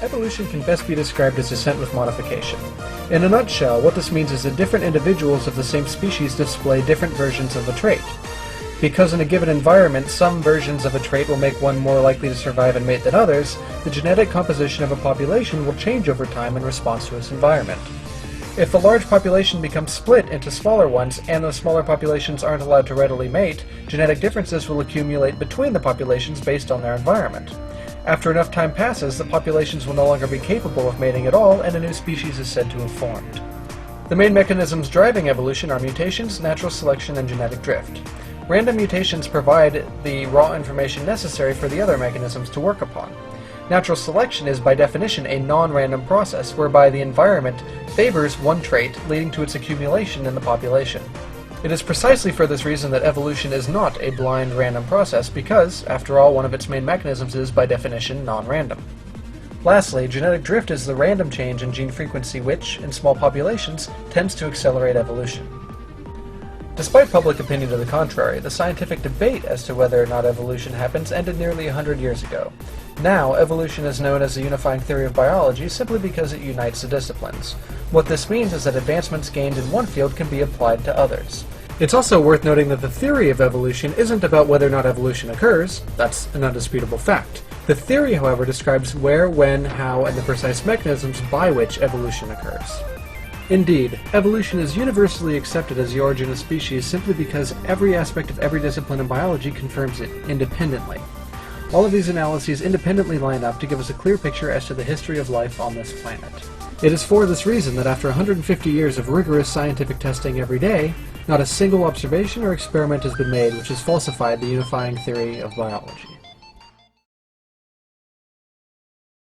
Evolution can best be described as descent with modification. In a nutshell, what this means is that different individuals of the same species display different versions of a trait. Because in a given environment, some versions of a trait will make one more likely to survive and mate than others, the genetic composition of a population will change over time in response to its environment. If a large population becomes split into smaller ones, and those smaller populations aren't allowed to readily mate, genetic differences will accumulate between the populations based on their environment. After enough time passes, the populations will no longer be capable of mating at all, and a new species is said to have formed. The main mechanisms driving evolution are mutations, natural selection, and genetic drift. Random mutations provide the raw information necessary for the other mechanisms to work upon. Natural selection is by definition a non-random process whereby the environment favors one trait, leading to its accumulation in the population. It is precisely for this reason that evolution is not a blind random process because, after all, one of its main mechanisms is by definition non-random. Lastly, genetic drift is the random change in gene frequency which, in small populations, tends to accelerate evolution. Despite public opinion to the contrary, the scientific debate as to whether or not evolution happens ended nearly 100 years ago. Now, evolution is known as the unifying theory of biology simply because it unites the disciplines. What this means is that advancements gained in one field can be applied to others. It's also worth noting that the theory of evolution isn't about whether or not evolution occurs. That's an undisputable fact. The theory, however, describes where, when, how, and the precise mechanisms by which evolution occurs. Indeed, evolution is universally accepted as the origin of species simply because every aspect of every discipline in biology confirms it independently. All of these analyses independently line up to give us a clear picture as to the history of life on this planet. It is for this reason that after 150 years of rigorous scientific testing every day, not a single observation or experiment has been made which has falsified the unifying theory of biology.